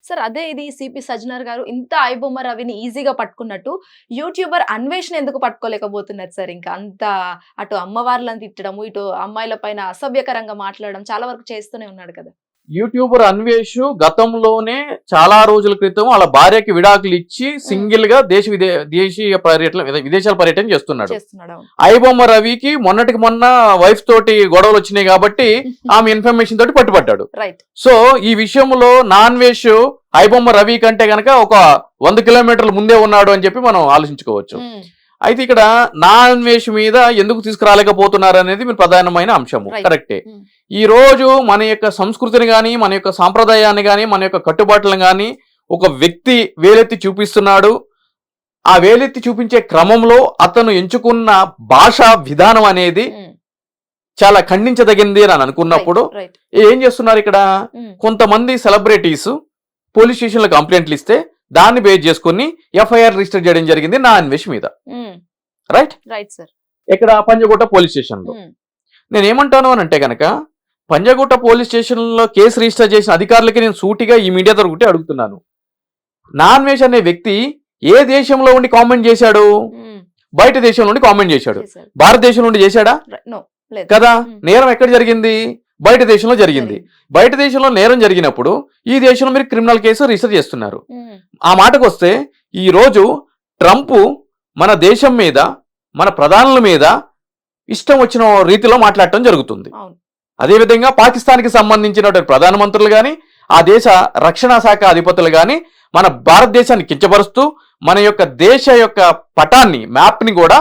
Sir అదే ఇది CP Sajjanar గారు ఇంత ఐబొమ్మ రవిని ఈజీగా పట్టుకున్నట్టు యూట్యూబర్ అన్వేషణ ఎందుకు పట్టుకోలేకపోతున్నారు సార్? ఇంకా అంత అటు అమ్మవార్లను తిట్టడము, ఇటు అమ్మాయిల పైన అసభ్యకరంగా మాట్లాడడం చాలా వరకు చేస్తూనే ఉన్నాడు కదా. యూట్యూబర్ అన్వేష్ గతంలోనే చాలా రోజుల క్రితం వాళ్ళ భార్యకి విడాకులు ఇచ్చి సింగిల్ గా విదేశాల పర్యటన చేస్తున్నాడు. ఐబొమ్మ రవికి మొన్నటికి మొన్న వైఫ్ తోటి గొడవలు వచ్చినాయి కాబట్టి ఆమె ఇన్ఫర్మేషన్ తోటి పట్టుబడ్డాడు. సో ఈ విషయంలో అన్వేష్ ఐబొమ్మ రవి కంటే గనక ఒక 100 కిలోమీటర్ల ముందే ఉన్నాడు అని చెప్పి మనం ఆలోచించుకోవచ్చు. అయితే ఇక్కడ అన్వేష్ మీద ఎందుకు తీసుకురాలేకపోతున్నారు అనేది మీరు ప్రధానమైన అంశము. కరెక్టే. ఈ రోజు మన యొక్క సంస్కృతిని గాని, మన యొక్క సాంప్రదాయాన్ని గాని, మన యొక్క కట్టుబాట్లను గాని ఒక వ్యక్తి వేలెత్తి చూపిస్తున్నాడు. ఆ వేలెత్తి చూపించే క్రమంలో అతను ఎంచుకున్న భాషా విధానం అనేది చాలా ఖండించదగింది అని అనుకున్నప్పుడు ఏం చేస్తున్నారు ఇక్కడ, కొంతమంది సెలబ్రిటీస్ పోలీస్ స్టేషన్ లో కంప్లైంట్లు ఇస్తే దాన్ని బేస్ చేసుకుని ఎఫ్ఐఆర్ రిజిస్టర్ చేయడం జరిగింది అన్వేష్ మీద. Right sir. ఇక్కడ పంజగుట్ట పోలీస్ స్టేషన్ లో నేను ఏమంటాను అని అంటే కనుక, పంజగుట్ట పోలీస్ స్టేషన్ లో కేసు రిజిస్టర్ చేసిన అధికారులకి నేను సూటిగా ఈ మీడియా తరపుటి అడుగుతున్నాను. అన్వేష్ అనే వ్యక్తి ఏ దేశంలో ఉండి కామెంట్ చేశాడు? బయట దేశంలో ఉండి కామెంట్ చేశాడు. భారతదేశం నుండి చేశాడా? కదా. నేరం ఎక్కడ జరిగింది? బయట దేశంలో జరిగింది. బయట దేశంలో నేరం జరిగినప్పుడు ఈ దేశంలో మీరు క్రిమినల్ కేసు రిజిస్టర్ చేస్తున్నారు. ఆ మాటకు వస్తే ఈ రోజు ట్రంప్ మన దేశం మీద, మన ప్రధానుల మీద ఇష్టం వచ్చిన రీతిలో మాట్లాడటం జరుగుతుంది. అదేవిధంగా పాకిస్తాన్కి సంబంధించినటువంటి ప్రధానమంత్రులు కానీ, ఆ దేశ రక్షణ శాఖ అధిపతులు కానీ మన భారతదేశాన్ని కించపరుస్తూ మన యొక్క దేశ యొక్క పటాన్ని, మ్యాప్ని కూడా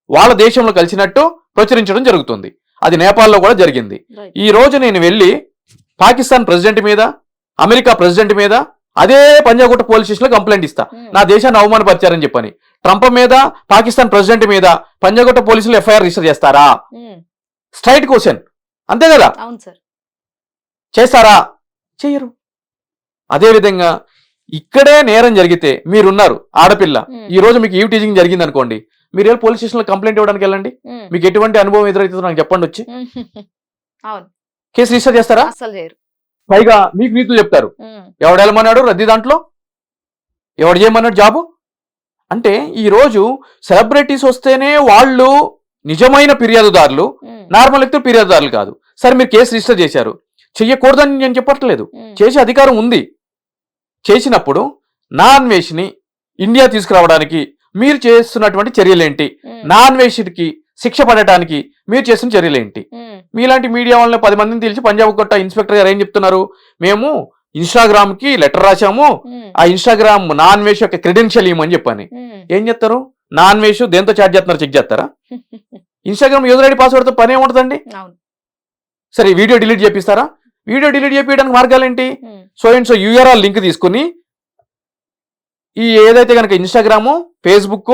వాళ్ళ దేశంలో కలిసినట్టు ప్రచురించడం జరుగుతుంది. అది నేపాల్లో కూడా జరిగింది. ఈ రోజు నేను వెళ్ళి పాకిస్తాన్ ప్రెసిడెంట్ మీద, అమెరికా ప్రెసిడెంట్ మీద అదే పంజాగుట్ట పోలీస్ స్టేషన్ లో కంప్లైంట్ ఇస్తా, నా దేశాన్ని అవమానపరిచారని చెప్పని. ట్రంప్ మీద, పాకిస్తాన్ ప్రెసిడెంట్ మీద పంజాగుట్ట పోలీసులు ఎఫ్ఐఆర్ రిజిస్టర్ చేస్తారా? Straight question. అంతే కదా? చేస్తారా? చెయ్యరు. అదేవిధంగా ఇక్కడే నేరం జరిగితే, మీరున్నారు ఆడపిల్ల, ఈ రోజు మీకు ఈవ్ టీజింగ్ జరిగింది అనుకోండి, మీరు వెళ్ళి పోలీస్ స్టేషన్ లో కంప్లైంట్ ఇవ్వడానికి వెళ్ళండి. మీకు ఎటువంటి అనుభవం ఎదురైతుందో నాకు చెప్పండి వచ్చి. కేసు రిజిస్టర్ చేస్తారా? పైగా మీకు నీతులు చెప్తారు. ఎవడు వెళ్ళమన్నాడు రద్దీ దాంట్లో, ఎవడు చేయమన్నాడు జాబు అంటే. ఈ రోజు సెలబ్రిటీస్ వస్తేనే వాళ్ళు నిజమైన ఫిర్యాదుదారులు, నార్మల్ వ్యక్తులు ఫిర్యాదుదారులు కాదు. సరే మీరు కేసు రిజిస్టర్ చేశారు, చెయ్యకూడదని నేను చెప్పట్లేదు, చేసే అధికారం ఉంది. చేసినప్పుడు అన్వేష్ని ఇండియా తీసుకురావడానికి మీరు చేస్తున్నటువంటి చర్యలేంటి? అన్వేషికి శిక్ష పడటానికి మీరు చేస్తున్న చర్యలేంటి? మీలాంటి మీడియా వాళ్ళని 10 మందిని తెలిసి పంజాగుట్ట ఇన్స్పెక్టర్ గారు ఏం చెప్తున్నారు, మేము ఇన్స్టాగ్రామ్ కి లెటర్ రాశాము, ఆ ఇన్స్టాగ్రామ్ అన్వేష్ యొక్క క్రెడెన్షియల్ ఇవ్వమని చెప్పని. ఏం చెప్తారు? అన్వేష్ దేంతో చాట్ చేస్తున్నారు చెక్ చేస్తారా? ఇన్స్టాగ్రామ్ యూజర్ ఐడి పాస్వర్డ్ తో పని ఏముంటుందండి? సరే వీడియో డిలీట్ చేపిస్తారా? వీడియో డిలీట్ చేయడానికి మార్గాలు ఏంటి? So and so URL link తీసుకుని ఈ ఏదైతే కనుక ఇన్స్టాగ్రాము, ఫేస్బుక్,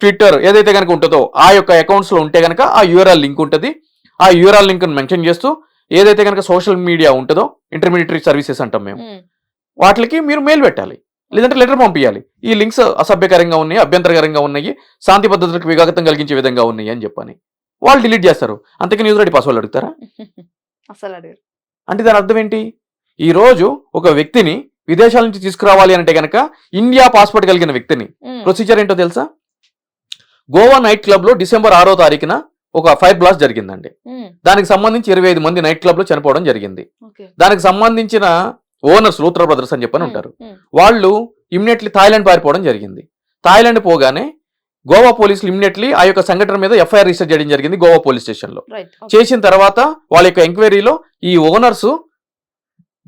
ట్విట్టర్ ఏదైతే కనుక ఉంటుందో ఆ యొక్క అకౌంట్స్ లో ఉంటే కనుక ఆ యూఆర్ఎల్ లింక్ ఉంటుంది. ఆ యూఆర్ఎల్ లింక్ మెన్షన్ చేస్తూ ఏదైతే కనుక సోషల్ మీడియా ఉంటుందో, ఇంటర్మీడియటరీ సర్వీసెస్ అంటాం మేము, వాటికి మీరు మెయిల్ పెట్టాలి, లేదంటే లెటర్ పంపించాలి. ఈ లింక్స్ అసభ్యకరంగా ఉన్నాయి, అభ్యంతరకరంగా ఉన్నాయి, శాంతి పద్ధతులకు విఘాతం కలిగించే విధంగా ఉన్నాయి అని చెప్పని వాళ్ళు డిలీట్ చేస్తారు. అంతకని యూజర్ ఐడి పాస్వర్డ్ అడుగుతారా? అసలు అడిగారు. అంటే దాని అర్థం ఏంటి? ఈ రోజు ఒక వ్యక్తిని విదేశాల నుంచి తీసుకురావాలి అంటే కనుక ఇండియా పాస్పోర్ట్ కలిగిన వ్యక్తిని ప్రొసీజర్ ఏంటో తెలుసా? గోవా నైట్ క్లబ్ లో డిసెంబర్ 6వ తారీఖున ఒక ఫైర్ బ్లాస్ట్ జరిగిందండి. దానికి సంబంధించి 25 మంది నైట్ క్లబ్ లో చనిపోవడం జరిగింది. దానికి సంబంధించిన ఓనర్స్ లూత్రా బ్రదర్స్ అని చెప్పని ఉంటారు. వాళ్ళు ఇమ్మీడియట్లీ థాయిలాండ్ పారిపోవడం జరిగింది. థాయిలాండ్ పోగానే గోవా పోలీసులు ఇమ్మీడియట్లీ ఆ యొక్క సంఘటన మీద ఎఫ్ఐఆర్ రిజిస్టర్ చేయడం జరిగింది గోవా పోలీస్ స్టేషన్ లో. చేసిన తర్వాత వాళ్ళ యొక్క ఎంక్వైరీలో ఈ ఓనర్స్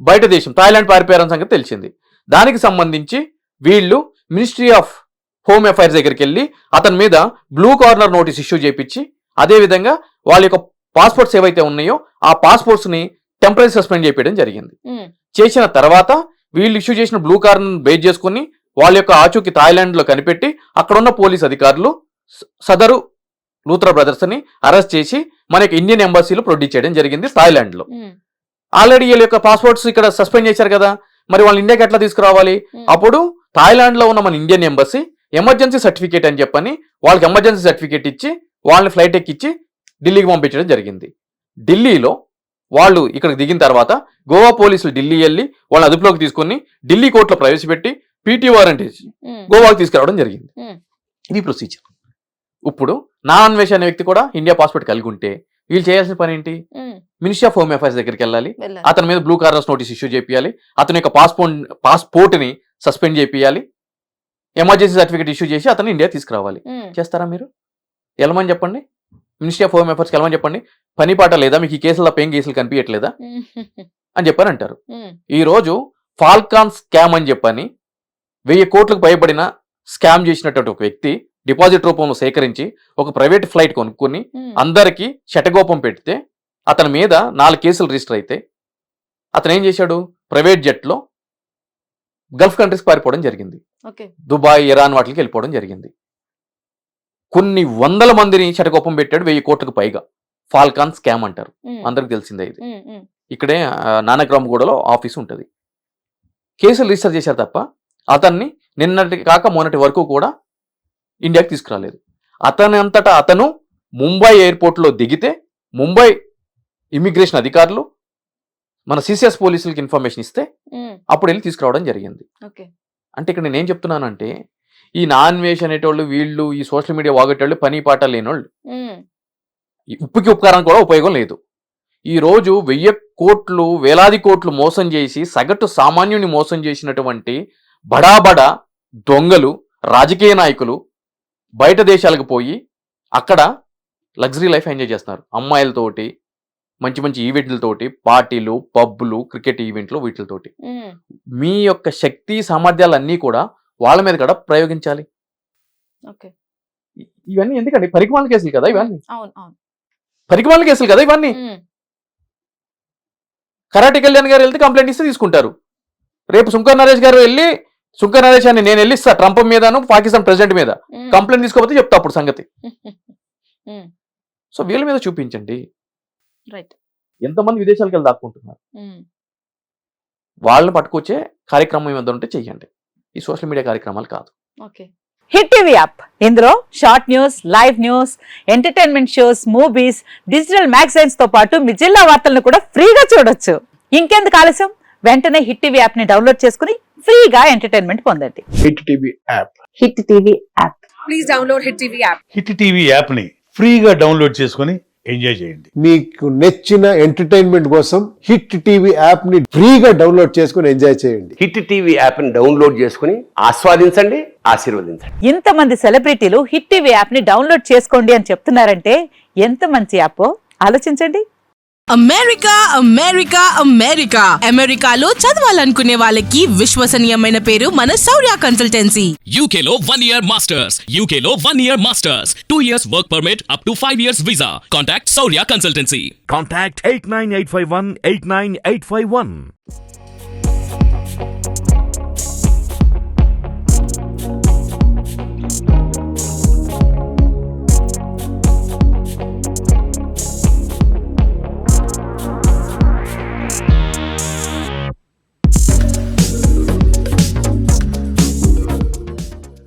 బయట దేశం థాయిలాండ్ పారిపోయారన్న సంగతి తెలిసింది. దానికి సంబంధించి వీళ్ళు మినిస్ట్రీ ఆఫ్ హోమ్ అఫైర్స్ దగ్గరికి వెళ్ళి అతని మీద బ్లూ కార్నర్ నోటీస్ ఇష్యూ చేయించి, అదేవిధంగా వాళ్ళ యొక్క పాస్పోర్ట్స్ ఏవైతే ఉన్నాయో ఆ పాస్పోర్ట్స్ ని టెంపరీ సస్పెండ్ చేయడం జరిగింది. చేసిన తర్వాత వీళ్ళు ఇష్యూ చేసిన బ్లూ కార్నర్ బేస్ చేసుకుని వాళ్ళ యొక్క ఆచూకీ థాయిలాండ్ లో కనిపెట్టి అక్కడున్న పోలీస్ అధికారులు సదరు లూత్రా బ్రదర్స్ ని అరెస్ట్ చేసి మనకి ఇండియన్ ఎంబసీలో ప్రొడ్యూస్ చేయడం జరిగింది థాయిలాండ్ లో. ఆల్రెడీ వీళ్ళ యొక్క పాస్పోర్ట్స్ ఇక్కడ సస్పెండ్ చేశారు కదా, మరి వాళ్ళు ఇండియాకి ఎట్లా తీసుకురావాలి? అప్పుడు థాయిలాండ్ లో ఉన్న మన ఇండియన్ ఎంబసీ ఎమర్జెన్సీ సర్టిఫికేట్ అని చెప్పని వాళ్ళకి ఎమర్జెన్సీ సర్టిఫికేట్ ఇచ్చి వాళ్ళని ఫ్లైట్ ఎక్కిచ్చి ఢిల్లీకి పంపించడం జరిగింది. ఢిల్లీలో వాళ్ళు ఇక్కడికి దిగిన తర్వాత గోవా పోలీసులు ఢిల్లీ వెళ్ళి వాళ్ళని అదుపులోకి తీసుకొని ఢిల్లీ కోర్టులో ప్రవేశపెట్టి పీటీ వారెంట్ ఇచ్చి గోవాకి తీసుకురావడం జరిగింది. ఇది ప్రొసీజర్. ఇప్పుడు నా అన్వేష్ అనే వ్యక్తి కూడా ఇండియా పాస్పోర్ట్ కలిగి ఉంటే వీళ్ళు చేయాల్సిన పని ఏంటి? మినిస్ట్రీ ఆఫ్ హోమ్ అఫైర్స్ దగ్గరికి వెళ్ళాలి, అతని మీద బ్లూ కార్నర్స్ నోటీస్ ఇష్యూ చేయాలి, అతని యొక్క పాస్పోర్ట్ ని సస్పెండ్ చేయాలి, ఎమర్జెన్సీ సర్టిఫికేట్ ఇష్యూ చేసి అతను ఇండియా తీసుకురావాలి. చేస్తారా మీరు? వెళ్ళమని చెప్పండి, మినిస్ట్రీ ఆఫ్ హోమ్ అఫైర్స్కి వెళ్ళమని చెప్పండి. పని పాట లేదా మీకు? ఈ కేసుల్లో పేం కేసులు కనిపించట్లేదా అని చెప్పని అంటారు. ఈ రోజు ఫాల్కాన్ స్కామ్ అని చెప్పని 1000 కోట్లకు పైబడిన స్కామ్ చేసినటువంటి ఒక వ్యక్తి డిపాజిట్ రూపంలో సేకరించి ఒక ప్రైవేట్ ఫ్లైట్ కొనుక్కొని అందరికీ శటగోపం పెడితే అతని మీద 4 కేసులు రిజిస్టర్ అయితే అతను ఏం చేశాడు? ప్రైవేట్ జెట్లో గల్ఫ్ కంట్రీస్ పారిపోవడం జరిగింది. దుబాయ్, ఇరాన్ వాటికి వెళ్ళిపోవడం జరిగింది. కొన్ని వందల మందిని శటగోపం పెట్టాడు, 1000 కోట్లకు పైగా. ఫాల్కాన్ స్కామ్ అంటారు, అందరికి తెలిసిందే. ఇది ఇక్కడే నానక్రామ్గూడలో ఆఫీస్ ఉంటుంది. కేసులు రిజిస్టర్ చేశారు తప్ప అతన్ని నిన్నటి కాక మొన్నటి వరకు కూడా ఇండియాకి తీసుకురాలేదు. అతని అంతటా అతను ముంబై ఎయిర్పోర్ట్లో దిగితే ముంబై ఇమిగ్రేషన్ అధికారులు మన సిసిఎస్ పోలీసులకి ఇన్ఫర్మేషన్ ఇస్తే అప్పుడు వెళ్ళి తీసుకురావడం జరిగింది. అంటే ఇక్కడ నేనేం చెప్తున్నానంటే ఈ నాన్వేష్ అనేటోళ్ళు, వీళ్ళు ఈ సోషల్ మీడియా వాగేటోళ్ళు పని పాట లేనోళ్ళు, ఉప్పుకి ఉపకారం కూడా ఉపయోగం లేదు. ఈ రోజు 1000 కోట్లు, వేలాది కోట్లు మోసం చేసి సగటు సామాన్యుని మోసం చేసినటువంటి బడా దొంగలు, రాజకీయ నాయకులు బయట దేశాలకు పోయి అక్కడ లగ్జరీ లైఫ్ ఎంజాయ్ చేస్తున్నారు. అమ్మాయిలతోటి, మంచి మంచి ఈవెంట్లతోటి, పార్టీలు, పబ్బులు, క్రికెట్ ఈవెంట్లు, వీటితోటి. మీ యొక్క శక్తి సామర్థ్యాలన్నీ కూడా వాళ్ళ మీద కూడా ప్రయోగించాలి. ఇవన్నీ ఎందుకండి? పరికమాల కేసులు కదా ఇవన్నీ, పరికమాల కేసులు కదా ఇవన్నీ. కరాటే కళ్యాణ్ గారు వెళ్తే కంప్లైంట్ ఇస్తే తీసుకుంటారు. రేపు శంకర్ నరేష్ గారు వెళ్ళి, శంకర్ నరేష్ అని నేను వెళ్ళి ఇస్తా ట్రంప్ మీదను పాకిస్తాన్ ప్రెసిడెంట్ మీద కంప్లైంట్ తీసుకోకపోతే చెప్తా అప్పుడు సంగతి. సో వీళ్ళ మీద చూపించండి. ఎంతమంది విదేశాలకు వెళ్ళి దాక్కుంటున్నారు, వాళ్ళని పట్టుకొచ్చే కార్యక్రమం ఏమైనా ఉంటే చెయ్యండి. ఈ సోషల్ మీడియా కార్యక్రమాలు కాదు. హిట్ టీవీ యాప్, ఇందులో short news, live news, entertainment shows, movies, digital magazines తో పాటు మీ జిల్లా వార్తలను కూడా ఫ్రీగా చూడొచ్చు. ఇంకెందుకు ఆలస్యం? వెంటనే హిట్ టీవీ యాప్ ని డౌన్లోడ్ చేసుకుని ఫ్రీగా ఎంటర్టైన్మెంట్ పొందండి. Hit TV app, hit TV app. Please download hit TV app. Hit TV app ని ఫ్రీగా డౌన్లోడ్ చేసుకొని ఎంజాయ్ చేయండి. మీకు నచ్చిన ఎంటర్టైన్మెంట్ కోసం హిట్ టీవీ యాప్ ని ఫ్రీగా డౌన్లోడ్ చేసుకుని ఎంజాయ్ చేయండి. హిట్ టీవీ యాప్ ని డౌన్లోడ్ చేసుకుని ఆస్వాదించండి, ఆశీర్వదించండి. ఇంతమంది సెలబ్రిటీలు హిట్ టీవీ యాప్ ని డౌన్లోడ్ చేసుకోండి అని చెప్తున్నారంటే ఎంత మంచి యాప్ ఆలోచించండి. అమెరికా అమెరికాలో చదవాలనుకునే వాళ్ళకి విశ్వసనీయమైన పేరు మన శౌర్య కన్సల్టెన్సీ. UK లో 1 year masters, 2 years work permit up to 5 years visa. Contact Saurya Consultancy. Contact 89851 89851.